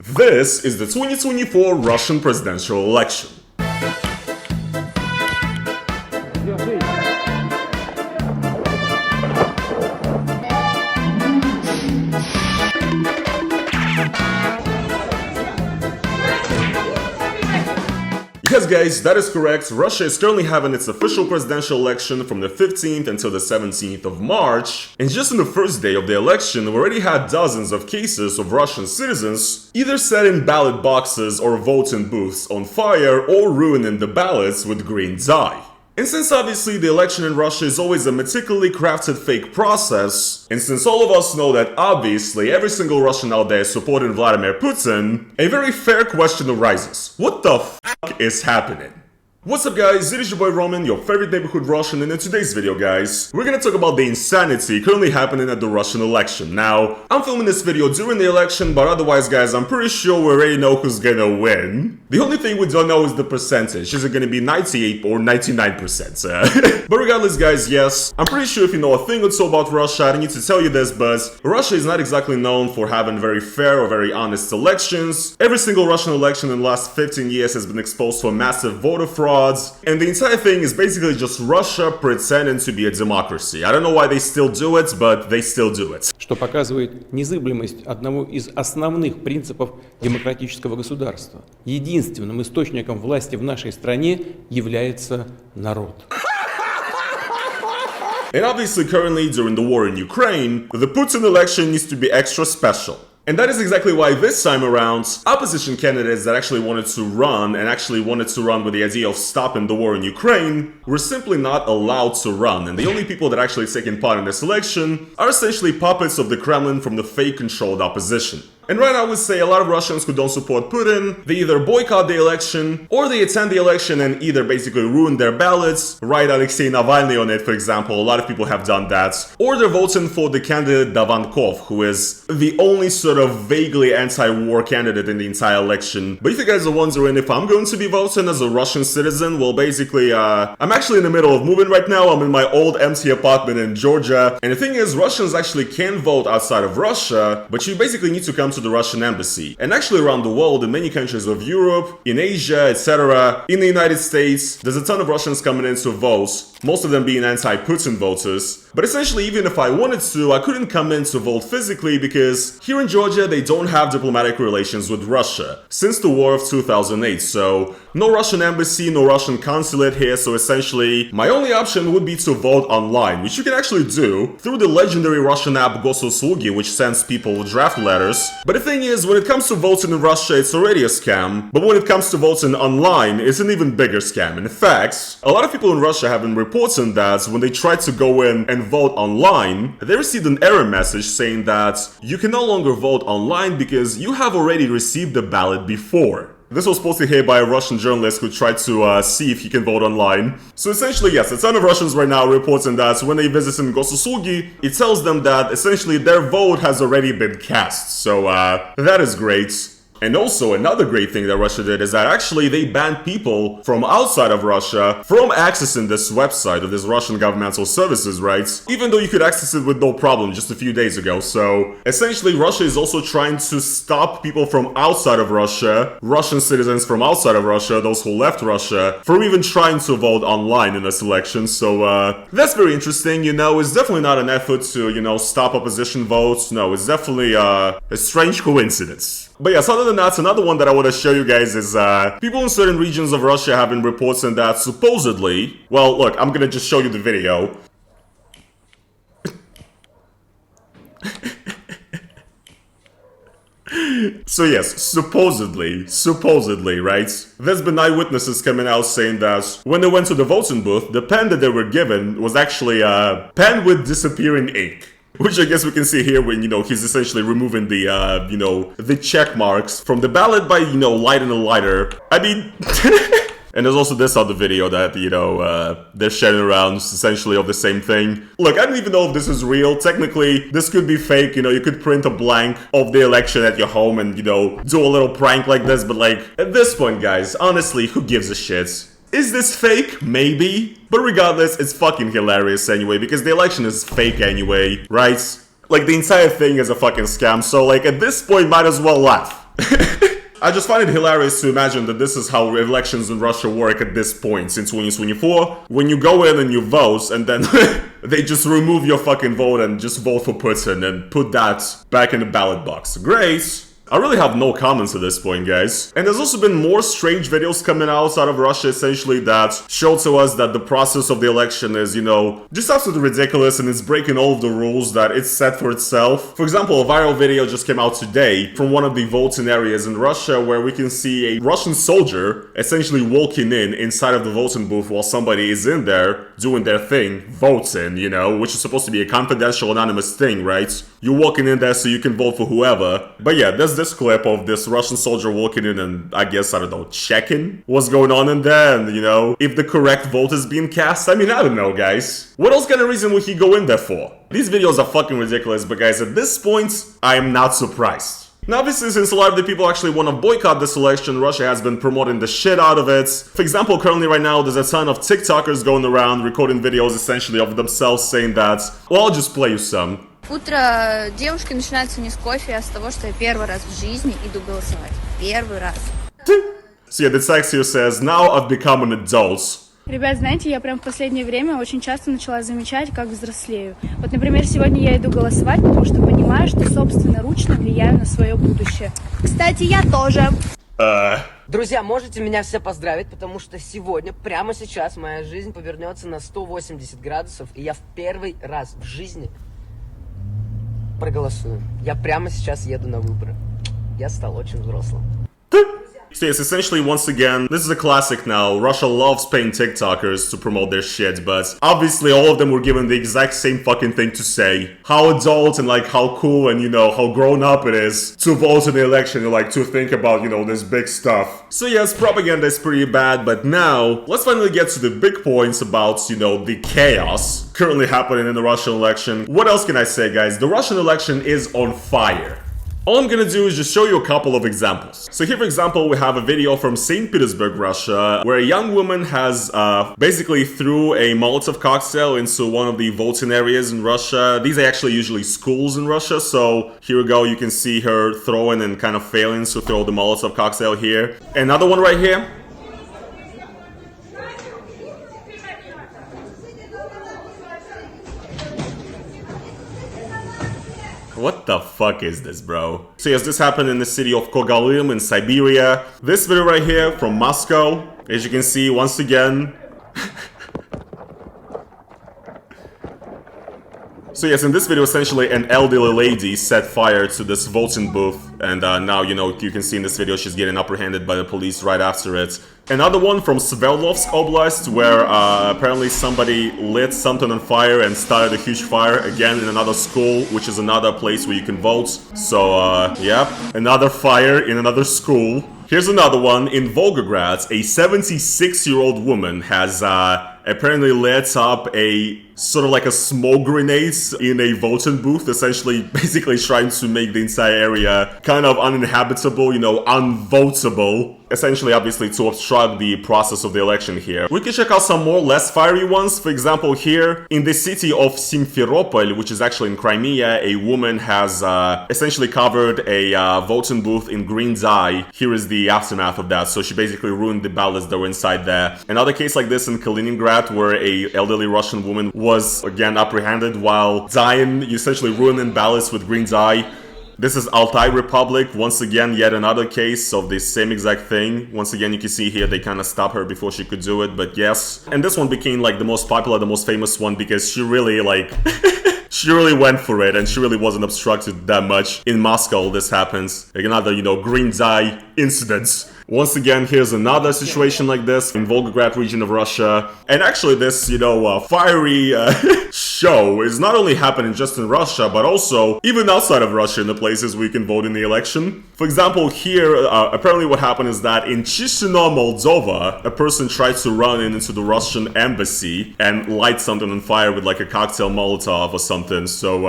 This is the 2024 Russian presidential election. Yes guys, that is correct. Russia is currently having its official presidential election from the 15th until the 17th of March. And just on the first day of the election, we already had dozens of cases of Russian citizens either setting ballot boxes or voting booths on fire or ruining the ballots with green dye. And since obviously the election in Russia is always a meticulously crafted fake process, and since all of us know that obviously every single Russian out there is supporting Vladimir Putin, a very fair question arises. What the fuck is happening? What's up guys, it is your boy Roman, your favorite neighborhood Russian, and in today's video guys, we're gonna talk about the insanity currently happening at the Russian election. Now, I'm filming this video during the election, but otherwise guys, I'm pretty sure we already know who's gonna win. The only thing we don't know is the percentage. Is it gonna be 98 or 99%? But regardless guys, yes, I'm pretty sure if you know a thing or two about Russia, I don't need to tell you this, but Russia is not exactly known for having very fair or very honest elections. Every single Russian election in the last 15 years has been exposed to a massive voter fraud. And the entire thing is basically just Russia pretending to be a democracy. I don't know why they still do it, but they still do it. Что показывает незыблемость одного из основных принципов демократического государства. Единственным источником власти в нашей стране является народ. And obviously currently during the war in Ukraine, the Putin election needs to be extra special. And that is exactly why this time around, opposition candidates that actually wanted to run with the idea of stopping the war in Ukraine were simply not allowed to run. And the only people that actually taken part in this election are essentially puppets of the Kremlin from the fake-controlled opposition. And right now I would say a lot of Russians who don't support Putin, they either boycott the election, or they attend the election and either basically ruin their ballots, write Alexei Navalny on it for example, a lot of people have done that, or they're voting for the candidate Davankov, who is the only sort of vaguely anti-war candidate in the entire election. But if you guys are wondering if I'm going to be voting as a Russian citizen, well basically, I'm actually in the middle of moving right now. I'm in my old empty apartment in Georgia, and the thing is, Russians actually can vote outside of Russia, but you basically need to come to the Russian embassy. And actually around the world, in many countries of Europe, in Asia, etc., in the United States, there's a ton of Russians coming in to vote, most of them being anti-Putin voters. But essentially, even if I wanted to, I couldn't come in to vote physically because here in Georgia, they don't have diplomatic relations with Russia since the war of 2008. So no Russian embassy, no Russian consulate here. So essentially, my only option would be to vote online, which you can actually do through the legendary Russian app xoxo, which sends people draft letters. But the thing is, when it comes to voting in Russia, it's already a scam. But when it comes to voting online, it's an even bigger scam. In fact, a lot of people in Russia have been reporting that when they tried to go in and vote online, they received an error message saying that you can no longer vote online because you have already received the ballot before. This was posted here by a Russian journalist who tried to see if he can vote online. So essentially, yes, a ton of Russians right now are reporting that when they visit in xoxo, it tells them that essentially their vote has already been cast. So that is great. And also, another great thing that Russia did is that actually they banned people from outside of Russia from accessing this website of this Russian governmental services, right? Even though you could access it with no problem just a few days ago. So essentially, Russia is also trying to stop people from outside of Russia, Russian citizens from outside of Russia, those who left Russia, from even trying to vote online in this election. So that's very interesting, you know. It's definitely not an effort to, you know, stop opposition votes. No, it's definitely a strange coincidence. But yes, other than that, another one that I want to show you guys is people in certain regions of Russia have been reporting that supposedly, well, look, I'm gonna just show you the video. So yes, supposedly, right? There's been eyewitnesses coming out saying that when they went to the voting booth, the pen that they were given was actually a pen with disappearing ink. Which I guess we can see here when, you know, he's essentially removing the, you know, the check marks from the ballot by, you know, lighting a lighter. I mean, and there's also this other video that, you know, they're sharing around essentially of the same thing. Look, I don't even know if this is real. Technically, this could be fake. You know, you could print a blank of the election at your home and, you know, do a little prank like this. But like, at this point, guys, honestly, who gives a shit? Is this fake? Maybe. But regardless, it's fucking hilarious anyway, because the election is fake anyway, right? Like, the entire thing is a fucking scam, so like, at this point, might as well laugh. I just find it hilarious to imagine that this is how elections in Russia work at this point in 2024. When you go in and you vote, and then they just remove your fucking vote and just vote for Putin and put that back in the ballot box. Great. I really have no comments at this point, guys. And there's also been more strange videos coming out of Russia, essentially, that show to us that the process of the election is, you know, just absolutely ridiculous, and it's breaking all of the rules that it's set for itself. For example, a viral video just came out today from one of the voting areas in Russia where we can see a Russian soldier essentially walking in inside of the voting booth while somebody is in there doing their thing, voting, you know, which is supposed to be a confidential, anonymous thing, right? You're walking in there so you can vote for whoever. But yeah, there's this clip of this Russian soldier walking in and, I guess, I don't know, checking what's going on in there and, you know, if the correct vote is being cast. I mean, I don't know, guys. What else kind of reason would he go in there for? These videos are fucking ridiculous, but guys, at this point, I am not surprised. Now, obviously, since a lot of the people actually want to boycott this election, Russia has been promoting the shit out of it. For example, currently right now, there's a ton of TikTokers going around recording videos essentially of themselves saying that, well, I'll just play you some. Утро девушки начинается не с кофе, а с того, что я первый раз в жизни иду голосовать. Первый раз. So yeah, the text here says, now I've become an adult. Ребят, знаете, я прям в последнее время очень часто начала замечать, как взрослею. Вот, например, сегодня я иду голосовать, потому что понимаю, что собственноручно влияю на свое будущее. Кстати, я тоже. Друзья, можете меня все поздравить, потому что сегодня, прямо сейчас, моя жизнь повернется на 180 градусов, и я в первый раз в жизни проголосую. Я прямо сейчас еду на выборы. Я стал очень взрослым. So yes, essentially, once again, this is a classic now. Russia loves paying TikTokers to promote their shit, but obviously all of them were given the exact same fucking thing to say. How adult and like how cool and, you know, how grown up it is to vote in the election and like to think about, you know, this big stuff. So yes, propaganda is pretty bad, but now let's finally get to the big points about, you know, the chaos currently happening in the Russian election. What else can I say, guys? The Russian election is on fire. All I'm gonna do is just show you a couple of examples. So here, for example, we have a video from St. Petersburg, Russia, where a young woman has basically threw a Molotov cocktail into one of the voting areas in Russia. These are actually usually schools in Russia, so here we go, you can see her throwing and kind of failing to throw the Molotov cocktail here. Another one right here. What the fuck is this, bro? So yes, this happened in the city of Kogalym in Siberia. This video right here from Moscow, as you can see, once again. So yes, in this video, essentially, an elderly lady set fire to this voting booth, and now, you know, you can see in this video she's getting apprehended by the police right after it. Another one from Sverdlovsk Oblast, where apparently somebody lit something on fire and started a huge fire, again in another school, which is another place where you can vote. So, yeah, another fire in another school. Here's another one. In Volgograd, a 76-year-old woman has apparently lit up a sort of like a smoke grenade in a voting booth, essentially basically trying to make the entire area kind of uninhabitable, you know, unvotable. Essentially, obviously, to obstruct the process of the election here. We can check out some more less fiery ones. For example, here in the city of Simferopol, which is actually in Crimea, a woman has essentially covered a voting booth in green dye. Here is the aftermath of that. So she basically ruined the ballots that were inside there. Another case like this in Kaliningrad, where a elderly Russian woman was again apprehended while dyeing, essentially ruining ballots with green dye. This is Altai Republic, once again, yet another case of the same exact thing. Once again, you can see here, they kind of stopped her before she could do it, but yes. And this one became like the most popular, the most famous one, because she really like, she really went for it, and she really wasn't obstructed that much. In Moscow, this happens. Another, you know, green dye incident. Once again, here's another situation like this in Volgograd region of Russia. And actually this, you know, fiery show is not only happening just in Russia, but also even outside of Russia in the places where you can vote in the election. For example, here, apparently what happened is that in Chisinau, Moldova, a person tried to run into the Russian embassy and light something on fire with like a cocktail Molotov or something. So,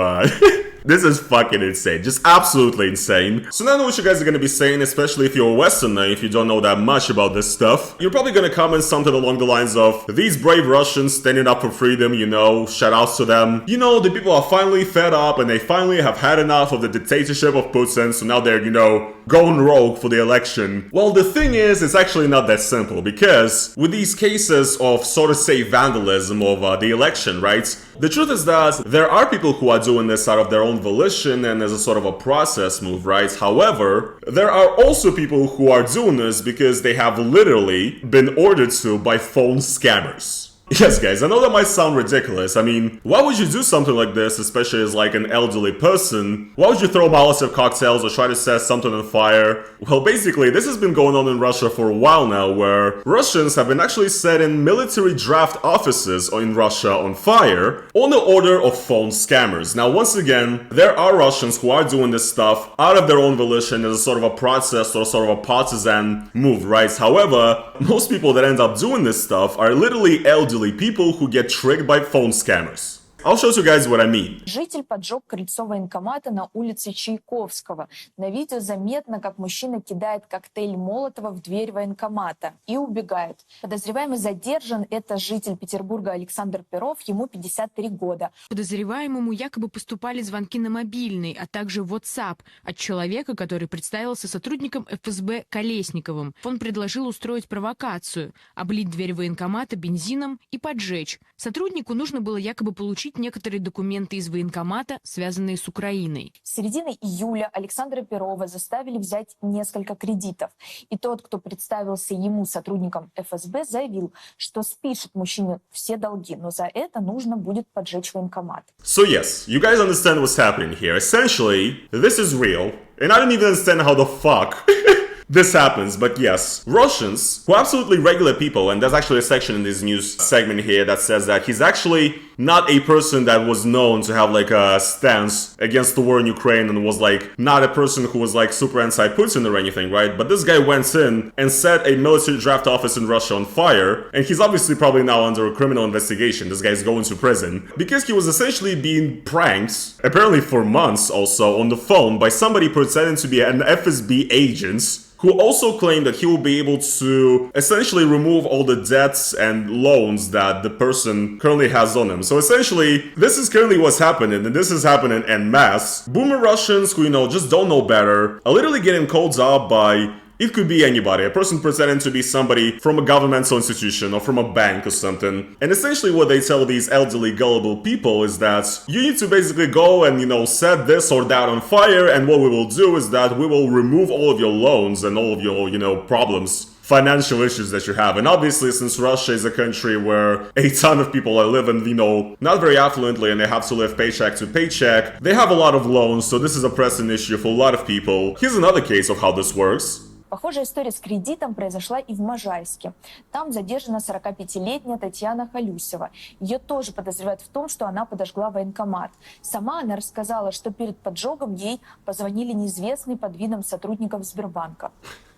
This is fucking insane. Just absolutely insane. So now I know what you guys are gonna be saying, especially if you're a Westerner, if you don't know that much about this stuff. You're probably gonna comment something along the lines of, these brave Russians standing up for freedom, you know, shout outs to them. You know, the people are finally fed up and they finally have had enough of the dictatorship of Putin, so now they're, you know, going rogue for the election. Well, the thing is, it's actually not that simple, because with these cases of, so to say, vandalism of the election, right? The truth is that there are people who are doing this out of their own volition and as a sort of a process move, right? However, there are also people who are doing this because they have literally been ordered to by phone scammers. Yes, guys, I know that might sound ridiculous. I mean, why would you do something like this, especially as like an elderly person? Why would you throw Molotov cocktails or try to set something on fire? Well, basically, this has been going on in Russia for a while now, where Russians have been actually setting military draft offices in Russia on fire on the order of phone scammers. Now, once again, there are Russians who are doing this stuff out of their own volition as a sort of a protest or sort of a partisan move, right? However, most people that end up doing this stuff are literally elderly people who get tricked by phone scammers. I'll show you guys what I mean. Житель поджег крыльцо военкомата на улице Чайковского. На видео заметно, как мужчина кидает коктейль Молотова в дверь военкомата и убегает. Подозреваемый задержан. Это житель Петербурга Александр Перов, ему 53 года. Подозреваемому якобы поступали звонки на мобильный, а также WhatsApp от человека, который представился сотрудником ФСБ Колесниковым. Он предложил устроить провокацию, облить дверь военкомата бензином и поджечь. Сотруднику нужно было якобы получить некоторые документы из военкомата, связанные с Украиной. С середины июля Александра Перова заставили взять несколько кредитов. И тот, кто представился ему сотрудником ФСБ, заявил, что спишет мужчине все долги, но за это нужно будет поджечь военкомат. So yes, you guys understand what's happening here. Essentially, this is real, and I don't even understand how the fuck this happens, but yes, Russians, who are absolutely regular people, and there's actually a section in this news segment here that says that he's actually not a person that was known to have like a stance against the war in Ukraine and was like not a person who was like super anti-Putin or anything, right? But this guy went in and set a military draft office in Russia on fire, and he's obviously probably now under a criminal investigation. This guy's going to prison because he was essentially being pranked, apparently for months also, on the phone by somebody pretending to be an FSB agent, who also claimed that he will be able to essentially remove all the debts and loans that the person currently has on him. So essentially, this is currently what's happening, and this is happening en masse. Boomer Russians who, you know, just don't know better are literally getting called up by, it could be anybody, a person pretending to be somebody from a governmental institution or from a bank or something. And essentially what they tell these elderly, gullible people is that you need to basically go and, you know, set this or that on fire, and what we will do is that we will remove all of your loans and all of your, you know, problems, financial issues that you have. And obviously, since Russia is a country where a ton of people are living, you know, not very affluently and they have to live paycheck to paycheck, they have a lot of loans, so this is a pressing issue for a lot of people. Here's another case of how this works. Похожая история с кредитом произошла и в Можайске. Там задержана 45-летняя Татьяна Халюсева. Ее тоже подозревают в том, что она подожгла военкомат. Сама она рассказала, что перед поджогом ей позвонили неизвестные под видом сотрудников Сбербанка.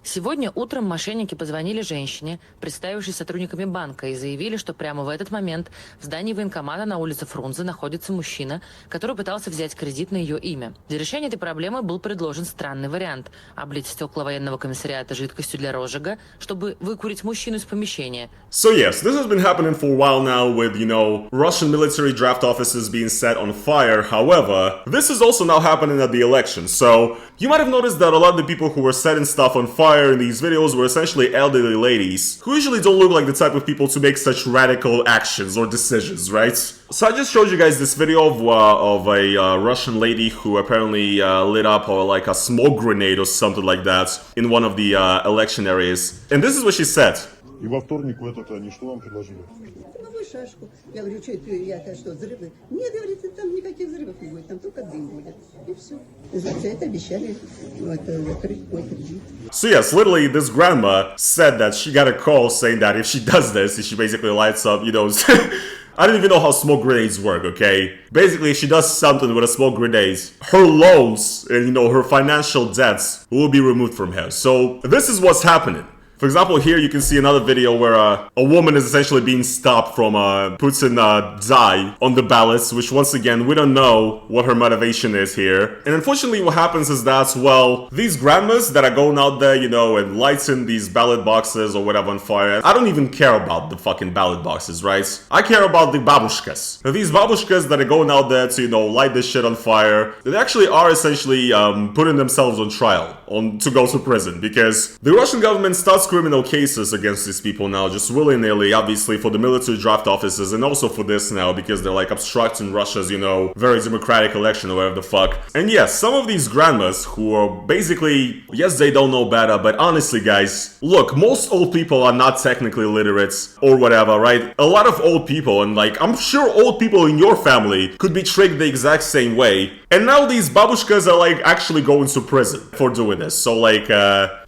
Сегодня утром мошенники позвонили женщине, представившись сотрудниками банка, и заявили, что прямо в этот момент в здании военкомата на улице Фрунзе находится мужчина, который пытался взять кредит на ее имя. Для решения этой проблемы был предложен странный вариант – облить стекла военного комиссариата жидкостью для розжига, чтобы выкурить мужчину из помещения. So yes, this has been happening for a while now with, you know, Russian military draft offices being set on fire. However, this is also now happening at the election. So you might have noticed that a lot of the people who were setting stuff on fire in these videos were essentially elderly ladies who usually don't look like the type of people to make such radical actions or decisions, right? So I just showed you guys this video of a Russian lady who apparently lit up like a smoke grenade or something like that in one of the election areas. And this is what she said. И во вторник в этот они что вам предложили? Новую шашку. Я говорю, что это, я что, взрывы? Нет, говорит, там никаких взрывов не будет, там только дым будет. И все. За это обещали закрыть мой кредит. So yes, literally this grandma said that she got a call saying that if she does this, she basically lights up, you know, I don't even know how smoke grenades work, okay? Basically, if she does something with a smoke grenade, her loans and, you know, her financial debts will be removed from her. So this is what's happening. For example, here you can see another video where a woman is essentially being stopped from Putin die on the ballots, which once again, we don't know what her motivation is here. And unfortunately what happens is that, well, these grandmas that are going out there, you know, and lighting these ballot boxes or whatever on fire, I don't even care about the fucking ballot boxes, right? I care about the babushkas. Now, these babushkas that are going out there to, you know, light this shit on fire, they actually are essentially putting themselves on trial, to go to prison, because the Russian government starts criminal cases against these people now, just willy-nilly, obviously for the military draft offices, and also for this now, because they're like obstructing Russia's, you know, very democratic election or whatever the fuck. And yes, some of these grandmas who are basically, yes, they don't know better, but honestly, guys, look, most old people are not technically literate or whatever, right? A lot of old people, and like, I'm sure old people in your family could be tricked the exact same way. And now these babushkas are like actually going to prison for doing this. So like,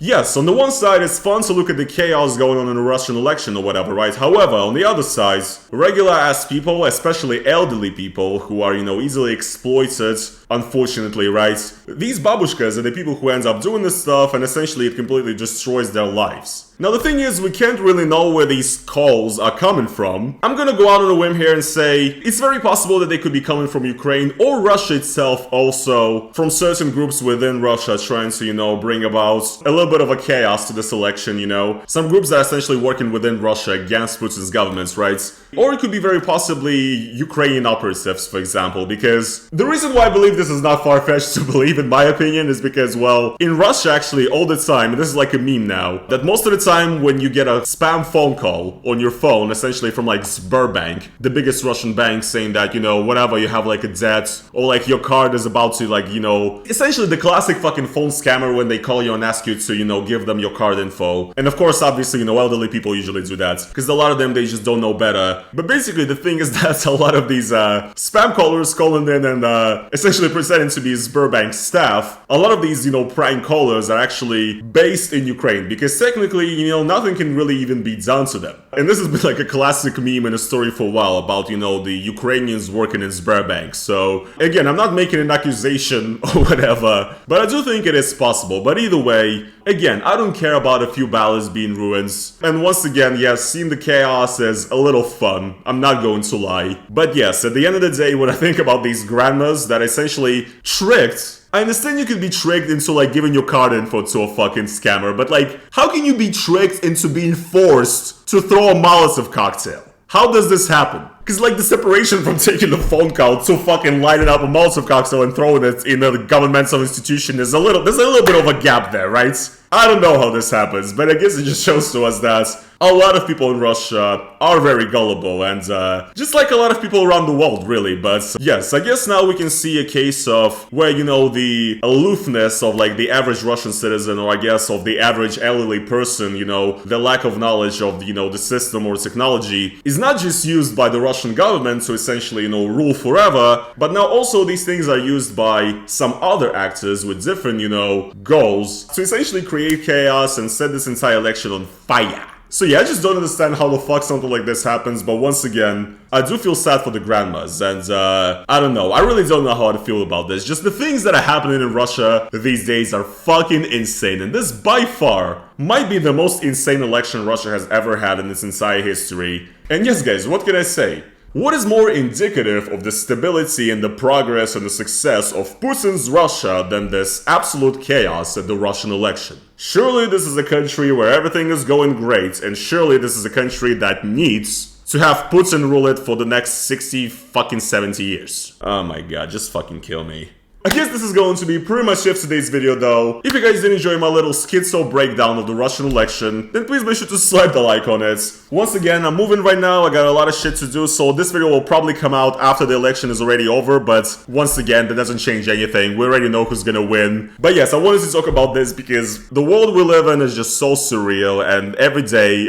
yes, on the one side, it's fun to look at the chaos going on in the Russian election or whatever, right? However, on the other side, regular ass people, especially elderly people who are, you know, easily exploited, unfortunately, right? These babushkas are the people who end up doing this stuff, and essentially it completely destroys their lives. Now the thing is, we can't really know where these calls are coming from. I'm gonna go out on a whim here and say it's very possible that they could be coming from Ukraine or Russia itself, also from certain groups within Russia trying to, you know, bring about a little bit of a chaos to this election, you know. Some groups that are essentially working within Russia against Putin's government, right? Or it could be very possibly Ukrainian operatives, for example, because the reason why I believe this is not far-fetched to believe, in my opinion, is because, well, in Russia actually all the time, and this is like a meme now, that most of the time when you get a spam phone call on your phone, essentially from like Sberbank, the biggest Russian bank, saying that, you know, whatever, you have like a debt, or like your card is about to, like, you know, essentially the classic fucking phone scammer when they call you and ask you to, you know, give them your card info. And of course, obviously, you know, elderly people usually do that, because a lot of them, they just don't know better. But basically the thing is that a lot of these spam callers calling in and essentially pretending to be Sberbank staff, a lot of these, you know, prank callers are actually based in Ukraine, because technically, you know, nothing can really even be done to them. And this has been like a classic meme and a story for a while about, you know, the Ukrainians working in Sberbank. So again, I'm not making an accusation or whatever, but I do think it is possible. But either way, again, I don't care about a few ballots being ruined. And once again, yes, seeing the chaos is a little fun. I'm not going to lie. But yes, at the end of the day, when I think about these grandmas that essentially tricked, I understand you could be tricked into like giving your card info to a fucking scammer, but like, how can you be tricked into being forced to throw a Molotov cocktail? How does this happen? Because like the separation from taking the phone call to fucking lighting up a Molotov cocktail and throwing it in a governmental institution is there's a little bit of a gap there, right? I don't know how this happens, but I guess it just shows to us that a lot of people in Russia are very gullible, and just like a lot of people around the world, really. But yes, I guess now we can see a case of where, you know, the aloofness of like the average Russian citizen, or I guess of the average elderly person, you know, the lack of knowledge of, you know, the system or technology is not just used by the Russian government to essentially, you know, rule forever, but now also these things are used by some other actors with different, you know, goals to essentially create chaos and set this entire election on fire. So yeah, I just don't understand how the fuck something like this happens, but once again, I do feel sad for the grandmas, and I don't know, I really don't know how to feel about this. Just the things that are happening in Russia these days are fucking insane, and this by far might be the most insane election Russia has ever had in its entire history. And yes guys, what can I say? What is more indicative of the stability and the progress and the success of Putin's Russia than this absolute chaos at the Russian election? Surely this is a country where everything is going great, and surely this is a country that needs to have Putin rule it for the next 60 fucking 70 years. Oh my god, just fucking kill me. I guess this is going to be pretty much it for today's video though. If you guys did enjoy my little schizo breakdown of the Russian election, then please make sure to slap the like on it. Once again, I'm moving right now, I got a lot of shit to do, so this video will probably come out after the election is already over, but once again, that doesn't change anything. We already know who's gonna win. But yes, I wanted to talk about this because the world we live in is just so surreal, and every day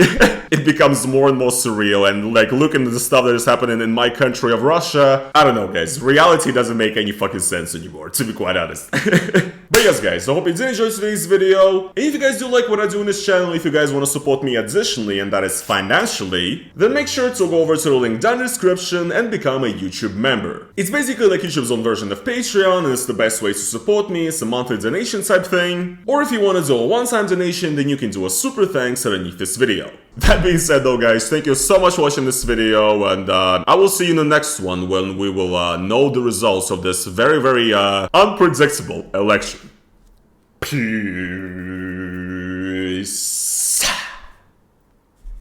it becomes more and more surreal, and like looking at the stuff that is happening in my country of Russia, I don't know guys, reality doesn't make any fucking sense anymore. anymore, to be quite honest. But yes guys, I hope you did enjoy today's video. And if you guys do like what I do in this channel, if you guys want to support me additionally, and that is financially, then make sure to go over to the link down in the description and become a YouTube member. It's basically like YouTube's own version of Patreon, and it's the best way to support me. It's a monthly donation type thing. Or if you want to do a one-time donation, then you can do a super thanks underneath this video. That being said though guys, thank you so much for watching this video, and I will see you in the next one when we will know the results of this very, very unpredictable election. Peace.